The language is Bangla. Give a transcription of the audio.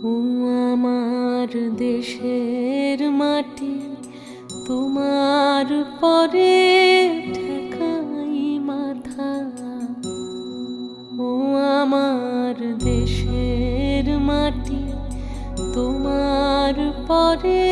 ও আমার দেশের মাটি, তোমার পরে ঠেকাই মাথা। ও আমার দেশের মাটি, তোমার পরে